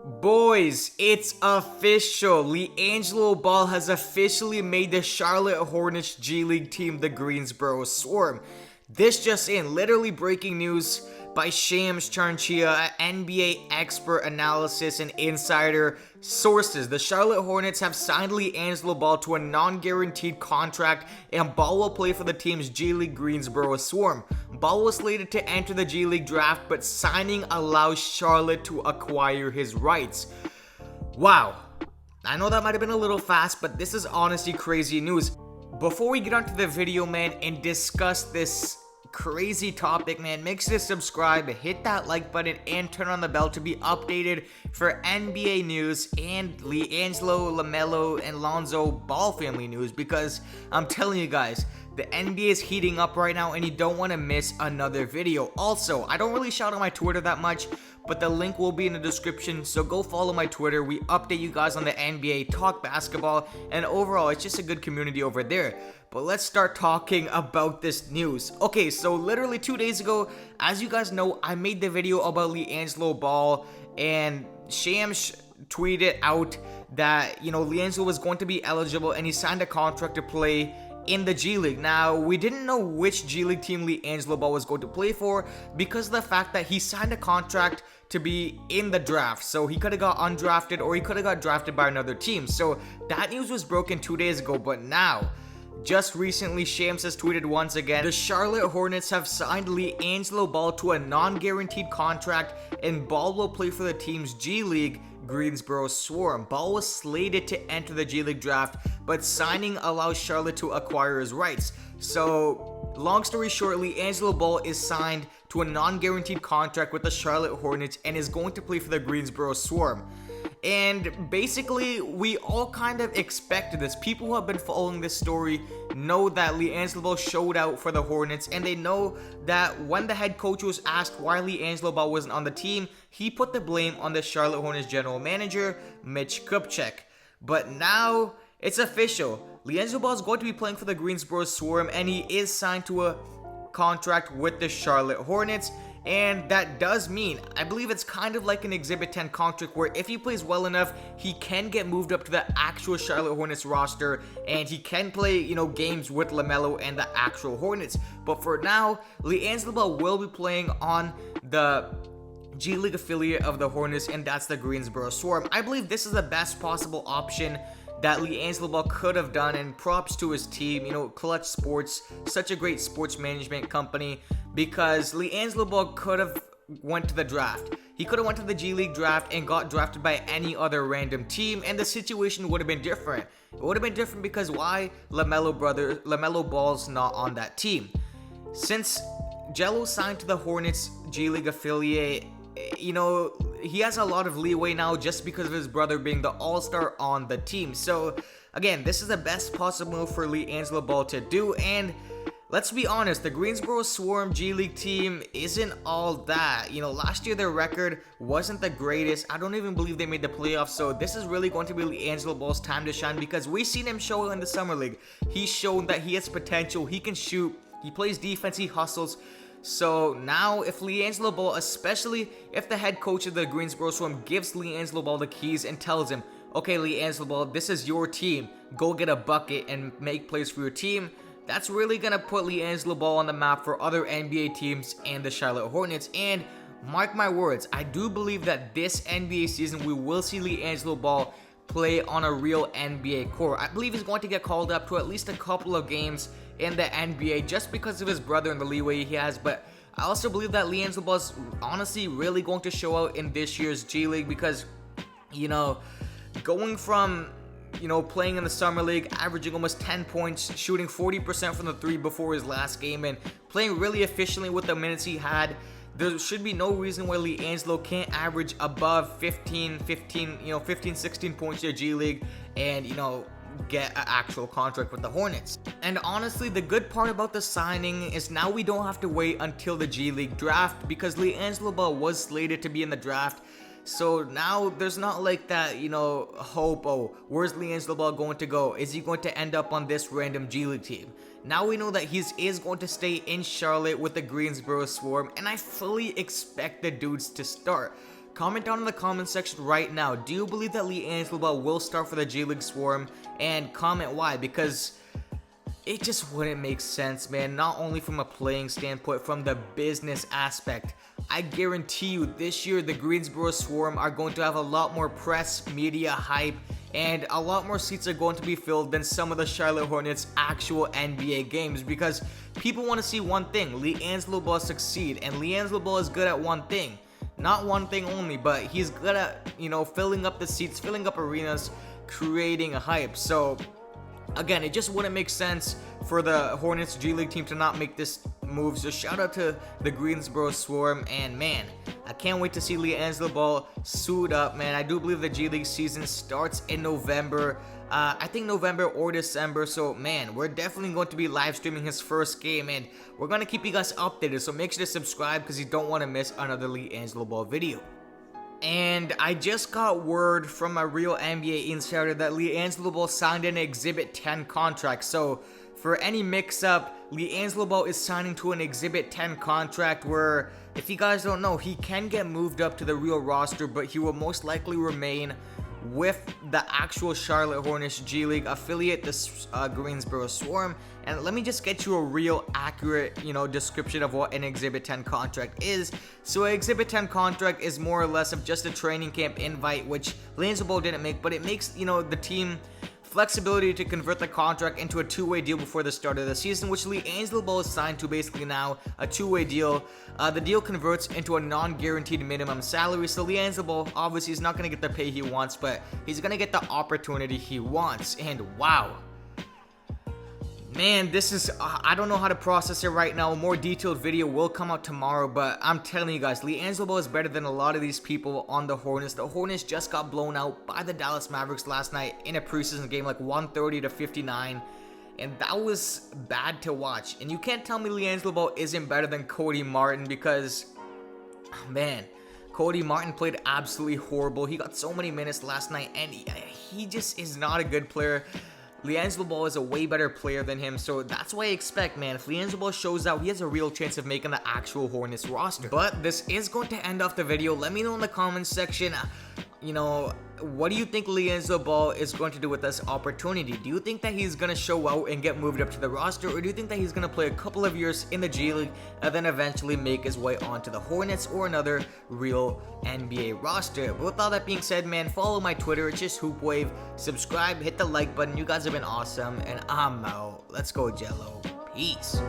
Boys, it's official. Liangelo Ball has officially made the Charlotte Hornets G League team the Greensboro Swarm. This just in, literally breaking news by Shams Charania, NBA expert analysis and insider sources. The Charlotte Hornets have signed Liangelo Ball to a non-guaranteed contract, and Ball will play for the team's G League Greensboro Swarm. Ball was slated to enter the G League draft, but signing allows Charlotte to acquire his rights. Wow. I know that might have been a little fast, but this is honestly crazy news. Before we get onto the video, man, and discuss this crazy topic, man, make sure to subscribe, hit that like button, and turn on the bell to be updated for NBA news and Liangelo, Lamelo, and Lonzo Ball family news, because I'm telling you guys, the NBA is heating up right now and you don't want to miss another video. Also, I don't really shout out my Twitter that much, but the link will be in the description, so go follow my Twitter. We update you guys on the NBA, talk basketball, and overall, it's just a good community over there. But let's start talking about this news. Okay, so literally 2 days ago, as you guys know, I made the video about Liangelo Ball, and Shams tweeted out that, Liangelo was going to be eligible and he signed a contract to play in the G League. Now, we didn't know which G League team Liangelo Ball was going to play for because of the fact that he signed a contract to be in the draft. So he could have got undrafted or he could have got drafted by another team. So that news was broken 2 days ago, but now, just recently, Shams has tweeted once again, the Charlotte Hornets have signed Liangelo Ball to a non-guaranteed contract, and Ball will play for the team's G League Greensboro Swarm. Ball was slated to enter the G League draft, but signing allows Charlotte to acquire his rights. So, long story short, Liangelo Ball is signed to a non-guaranteed contract with the Charlotte Hornets and is going to play for the Greensboro Swarm. And basically, we all kind of expected this. People who have been following this story know that Liangelo Ball showed out for the Hornets, and they know that when the head coach was asked why Liangelo Ball wasn't on the team, he put the blame on the Charlotte Hornets general manager, Mitch Kupchak. But now, it's official. Liangelo Ball is going to be playing for the Greensboro Swarm, and he is signed to a contract with the Charlotte Hornets. And that does mean, I believe it's kind of like an Exhibit 10 contract where if he plays well enough, he can get moved up to the actual Charlotte Hornets roster and he can play, games with Lamelo and the actual Hornets. But for now, Liangelo Ball will be playing on the G League affiliate of the Hornets, and that's the Greensboro Swarm. I believe this is the best possible option that Liangelo Ball could have done, and props to his team, Clutch Sports, such a great sports management company, because Liangelo Ball could have went to the draft. He could have went to the G League draft and got drafted by any other random team, and the situation would have been different. It would have been different because why? Lamelo Ball's not on that team. Since Gelo signed to the Hornets G League affiliate, he has a lot of leeway now just because of his brother being the all-star on the team. So, again, this is the best possible move for Liangelo Ball to do, and let's be honest, the Greensboro Swarm G League team isn't all that. Last year their record wasn't the greatest. I don't even believe they made the playoffs, so this is really going to be Liangelo Ball's time to shine because we've seen him show in the Summer League. He's shown that he has potential, he can shoot, he plays defense, he hustles. So now if Liangelo Ball, especially if the head coach of the Greensboro Swarm gives Liangelo Ball the keys and tells him, okay, Liangelo Ball, this is your team, go get a bucket and make plays for your team, that's really going to put Liangelo Ball on the map for other NBA teams and the Charlotte Hornets. And mark my words, I do believe that this NBA season we will see Liangelo Ball play on a real NBA court. I believe he's going to get called up to at least a couple of games in the NBA just because of his brother and the leeway he has. But I also believe that Liangelo Ball is honestly really going to show out in this year's G League because, going from playing in the Summer League, averaging almost 10 points, shooting 40% from the three before his last game, and playing really efficiently with the minutes he had, there should be no reason why Liangelo can't average above 15, 16 points in the G League and, get an actual contract with the Hornets. And honestly, the good part about the signing is now we don't have to wait until the G League draft because Liangelo Ball was slated to be in the draft. So now there's not like that, hope, oh, where's Liangelo Ball going to go? Is he going to end up on this random G League team? Now we know that he is going to stay in Charlotte with the Greensboro Swarm, and I fully expect the dudes to start. Comment down in the comment section right now, do you believe that Liangelo Ball will start for the G League Swarm? And comment why, because it just wouldn't make sense, man. Not only from a playing standpoint, from the business aspect. I guarantee you this year the Greensboro Swarm are going to have a lot more press, media hype, and a lot more seats are going to be filled than some of the Charlotte Hornets' actual NBA games, because people want to see one thing, Liangelo Ball succeed, and Liangelo Ball is good at one thing. Not one thing only, but he's good at, filling up the seats, filling up arenas, creating a hype. So again, it just wouldn't make sense for the Hornets G League team to not make this move. So shout out to the Greensboro Swarm, and man, I can't wait to see Liangelo Ball suit up, man. I do believe the G League season starts in November. I think November or December, so man, we're definitely going to be live streaming his first game, and we're going to keep you guys updated, so make sure to subscribe because you don't want to miss another Liangelo Ball video. And I just got word from a real NBA insider that Liangelo Ball signed an Exhibit 10 contract. So for any mix-up, Liangelo Ball is signing to an Exhibit 10 contract where, if you guys don't know, he can get moved up to the real roster, but he will most likely remain with the actual Charlotte Hornets G League affiliate, the Greensboro Swarm. And let me just get you a real accurate, description of what an Exhibit 10 contract is. So an Exhibit 10 contract is more or less of just a training camp invite, which Liangelo Ball didn't make, but it makes, the team flexibility to convert the contract into a two-way deal before the start of the season, which Liangelo Ball is signed to basically now, a two-way deal. The deal converts into a non-guaranteed minimum salary, so Liangelo Ball obviously is not going to get the pay he wants, but he's going to get the opportunity he wants. And wow, man, this is, I don't know how to process it right now. A more detailed video will come out tomorrow, but I'm telling you guys, Liangelo Ball is better than a lot of these people on the Hornets. The Hornets just got blown out by the Dallas Mavericks last night in a preseason game, like 130-59, and that was bad to watch. And you can't tell me Liangelo Ball isn't better than Cody Martin, because, man, Cody Martin played absolutely horrible. He got so many minutes last night, and he just is not a good player. Liangelo Ball is a way better player than him, so that's why I expect, man, if Liangelo Ball shows out, he has a real chance of making the actual Hornets roster. But this is going to end off the video. Let me know in the comments section, what do you think Liangelo Ball is going to do with this opportunity? Do you think that he's going to show out and get moved up to the roster, or do you think that he's going to play a couple of years in the G League and then eventually make his way onto the Hornets or another real NBA roster? But with all that being said, man, follow my Twitter, it's just HoopWave, subscribe, hit the like button, you guys have been awesome, and I'm out. Let's go, Gelo. Peace.